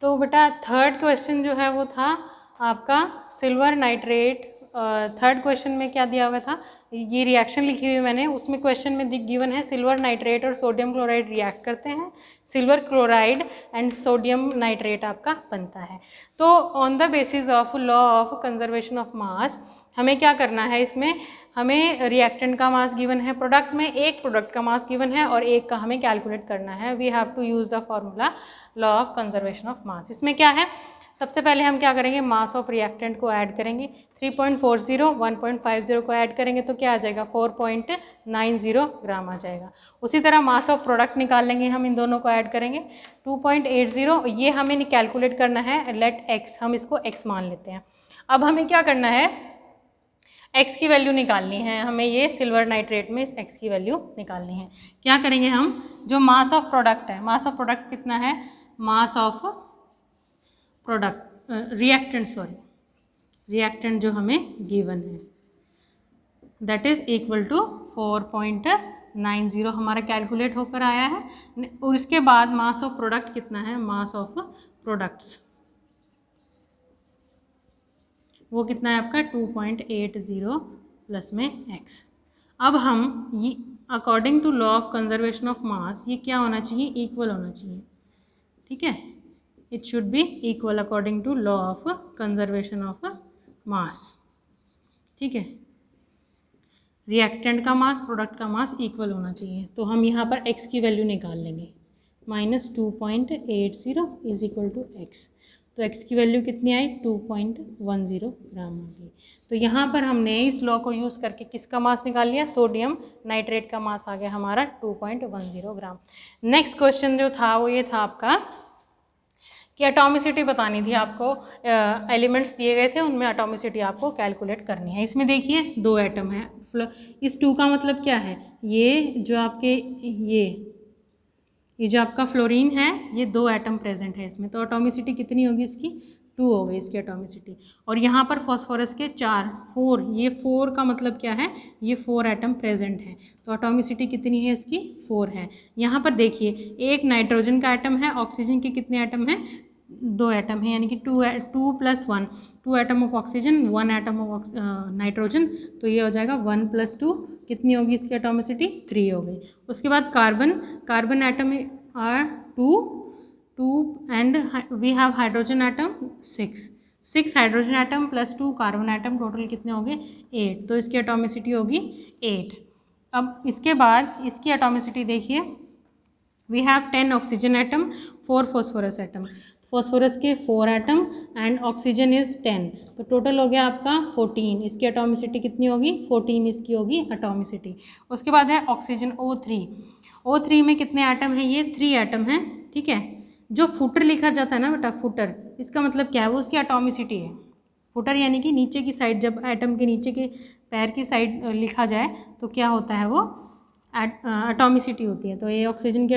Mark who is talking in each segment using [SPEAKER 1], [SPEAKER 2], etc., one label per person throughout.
[SPEAKER 1] तो बेटा third question जो है वो था आपका सिल्वर नाइट्रेट। थर्ड क्वेश्चन में क्या दिया हुआ था, ये रिएक्शन लिखी हुई मैंने, उसमें क्वेश्चन में गिवन है सिल्वर नाइट्रेट और सोडियम क्लोराइड रिएक्ट करते हैं, silver chloride and sodium nitrate आपका बनता है। तो on the basis of law of conservation of मास हमें क्या करना है, इसमें हमें रिएक्टेंट का मास गिवन है, प्रोडक्ट में एक प्रोडक्ट का मास गिवन है और एक का हमें कैलकुलेट करना है। We have to use the formula law of conservation of mass. इसमें क्या है, सबसे पहले हम क्या करेंगे, मास ऑफ रिएक्टेंट को ऐड करेंगे, 3.40 1.50 को ऐड करेंगे तो क्या आ जाएगा 4.90 ग्राम आ जाएगा। उसी तरह मास ऑफ प्रोडक्ट निकाल लेंगे हम, इन दोनों को ऐड करेंगे 2.80, ये हमें कैलकुलेट करना है, लेट एक्स, हम इसको एक्स मान लेते हैं। अब हमें क्या करना है, एक्स की वैल्यू निकालनी है हमें, ये सिल्वर नाइट्रेट में इस एक्स की वैल्यू निकालनी है। क्या करेंगे हम, जो मास ऑफ प्रोडक्ट है, मास ऑफ प्रोडक्ट कितना है, मास ऑफ प्रोडक्ट रिएक्टेंट जो हमें गिवन है दैट इज इक्वल टू 4.90 हमारा कैलकुलेट होकर आया है। और इसके बाद मास ऑफ प्रोडक्ट कितना है, मास ऑफ प्रोडक्ट्स वो कितना है आपका 2.80 प्लस में x। अब हम ये according to law of conservation of mass ये क्या होना चाहिए, इक्वल होना चाहिए, ठीक है, it should be equal according to law of conservation of mass, ठीक है, रिएक्टेंट का मास प्रोडक्ट का मास इक्वल होना चाहिए। तो हम यहाँ पर x की वैल्यू निकाल लेंगे, -2.80 इज इक्वल टू x। तो x की वैल्यू कितनी आई, 2.10 ग्राम आ गई। तो यहाँ पर हमने इस लॉ को यूज़ करके किसका मास निकाल लिया, सोडियम नाइट्रेट का मास आ गया हमारा 2.10 ग्राम। नेक्स्ट क्वेश्चन जो था वो ये था आपका कि एटॉमिसिटी बतानी थी आपको, एलिमेंट्स दिए गए थे उनमें एटॉमिसिटी आपको कैलकुलेट करनी है। इसमें देखिए 2 एटम है, इस 2 का मतलब क्या है, ये जो आपके ये जो आपका फ्लोरीन है ये 2 एटम प्रेजेंट है इसमें, तो एटॉमिसिटी कितनी होगी इसकी, 2 हो गई इसकी एटॉमिसिटी। और यहाँ पर फॉस्फोरस के 4 ये 4 का मतलब क्या है, ये 4 एटम प्रेजेंट है, तो एटॉमिसिटी कितनी है इसकी 4 है। यहाँ पर देखिए एक नाइट्रोजन का एटम है, ऑक्सीजन के कितने एटम हैं, 2 एटम है, यानी कि 2 + 1, 2 atom of oxygen 1 atom of nitrogen, तो ये हो जाएगा 1 + 2, कितनी होगी इसकी एटॉमिसिटी 3 हो गई। उसके बाद carbon atom are 2 and we have hydrogen atom 6 hydrogen atom + 2 carbon atom, total कितने हो गए 8, तो इसकी एटॉमिसिटी होगी 8। अब इसके बाद इसकी एटॉमिसिटी देखिए, we have 10 oxygen atom 4 phosphorus atom, phosphorus के 4 एटम एंड ऑक्सीजन इज 10, तो टोटल हो गया आपका 14, इसकी एटॉमिसिटी कितनी होगी 14 इसकी होगी एटॉमिसिटी। उसके बाद है ऑक्सीजन O3 में कितने एटम हैं, ये 3 एटम हैं, ठीक है। जो फुटर लिखा जाता है ना बेटा, फुटर, इसका मतलब क्या है, वो उसकी एटॉमिसिटी है। फुटर यानी कि नीचे की साइड, जब एटम के नीचे के पैर की साइड लिखा जाए तो क्या होता है, वो एटॉमिसिटी होती है। तो ये ऑक्सीजन की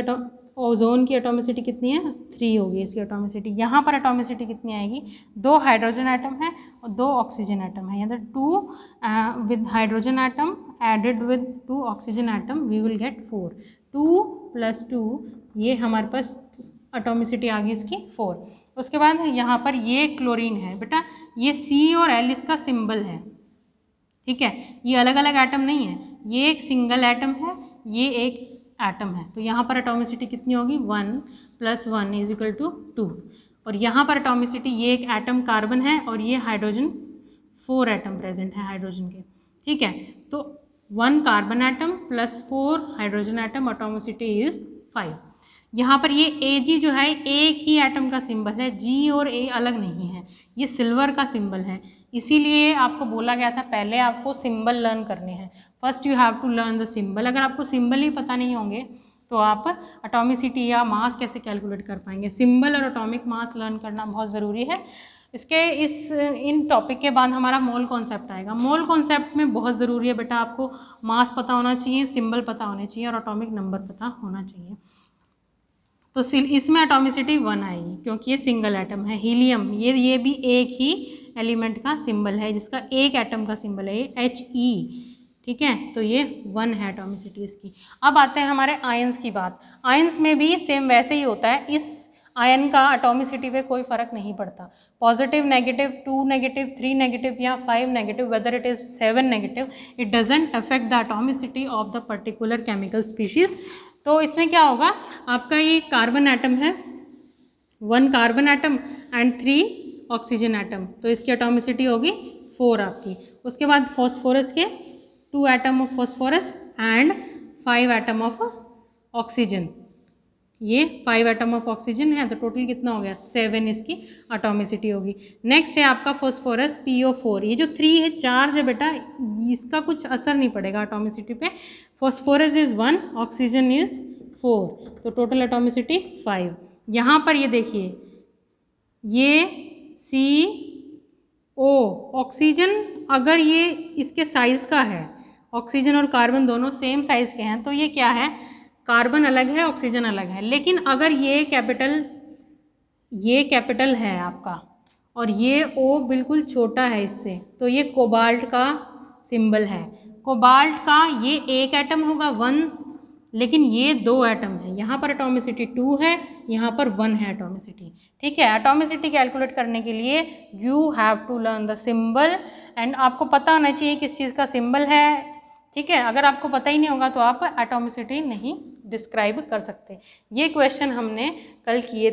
[SPEAKER 1] ओजोन की एटॉमिसिटी कितनी है 3 होगी इसकी एटॉमिसिटी। यहाँ पर एटॉमिसिटी कितनी आएगी, 2 हाइड्रोजन एटम है और 2 ऑक्सीजन एटम है, यानी 2 with hydrogen atom added with 2 oxygen atom we will get 4, 2 + 2 ये हमारे पास एटॉमिसिटी आ गई इसकी 4। उसके बाद यहाँ पर ये क्लोरीन है बेटा, ये C और L इसका सिंबल है, ठीक है, ये अलग अलग एटम नहीं है, ये एक सिंगल एटम है, ये एक एटम है। तो यहाँ पर एटॉमिसिटी कितनी होगी 1 + 1 = 2। और यहाँ पर एटॉमिसिटी, ये एक एटम कार्बन है और ये हाइड्रोजन 4 एटम प्रेजेंट है हाइड्रोजन के, ठीक है। तो 1 carbon atom + 4 hydrogen atom, atomicity is 5। यहाँ पर ये Ag जो है एक ही एटम का सिंबल है, G और A अलग नहीं है, ये सिल्वर का सिंबल है, इसीलिए आपको बोला गया था पहले आपको सिंबल लर्न करने हैं, first you have to learn the symbol. अगर आपको सिंबल ही पता नहीं होंगे तो आप एटॉमिसिटी या मास कैसे कैलकुलेट कर पाएंगे। सिंबल और एटॉमिक मास लर्न करना बहुत ज़रूरी है। इन टॉपिक के बाद हमारा मोल कॉन्सेप्ट आएगा। मोल कॉन्सेप्ट में बहुत ज़रूरी है बेटा, आपको मास पता होना चाहिए, सिंबल पता होने चाहिए और एटॉमिक नंबर पता होना चाहिए। तो इसमें एटॉमिसिटी 1 आएगी क्योंकि ये सिंगल एटम है। हीलियम, ये भी एक ही एलिमेंट का सिंबल है, जिसका एक एटम का सिंबल है ये He, ठीक है, तो ये 1 है एटॉमिसिटी इसकी। अब आते हैं हमारे आयंस की बात। आयंस में भी सेम वैसे ही होता है। इस आयन का एटॉमिसिटी पे कोई फर्क नहीं पड़ता। पॉजिटिव, नेगेटिव, 2 नेगेटिव, 3 नेगेटिव या 5 negative, whether it is 7 negative, it doesn't affect the atomicity of the particular chemical species. तो इसमें क्या होगा, आपका ये कार्बन एटम है, 1 carbon atom and 3 oxygen atom, तो इसकी एटॉमिसिटी होगी 4 आपकी। उसके बाद फॉस्फोरस के 2 atom of phosphorus and 5 atom of oxygen, ये 5 एटम ऑफ ऑक्सीजन है, तो टोटल कितना हो गया 7 इसकी एटॉमिसिटी होगी। नेक्स्ट है आपका फॉस्फोरस PO4, ये जो 3 है चार्ज है बेटा, इसका कुछ असर नहीं पड़ेगा एटॉमिसिटी पे। फॉस्फोरस इज़ 1, ऑक्सीजन इज़ 4, तो टोटल एटॉमिसिटी 5। यहाँ पर ये देखिए, ये CO, ऑक्सीजन अगर ये इसके साइज़ का है, ऑक्सीजन और कार्बन दोनों सेम साइज़ के हैं, तो ये क्या है, कार्बन अलग है, ऑक्सीजन अलग है। लेकिन अगर ये कैपिटल है आपका और ये O बिल्कुल छोटा है इससे, तो ये कोबाल्ट का सिंबल है। कोबाल्ट का ये एक एटम होगा 1, लेकिन ये 2 एटम है, यहाँ पर एटॉमिसिटी 2 है, यहाँ पर 1 है एटॉमिसिटी। ठीक है, एटॉमिसिटी कैलकुलेट करने के लिए you have to learn the symbol, and आपको पता होना चाहिए किस चीज़ का सिंबल है। ठीक है, अगर आपको पता ही नहीं होगा तो आप एटॉमिसिटी नहीं डिस्क्राइब कर सकते। ये क्वेश्चन हमने कल किए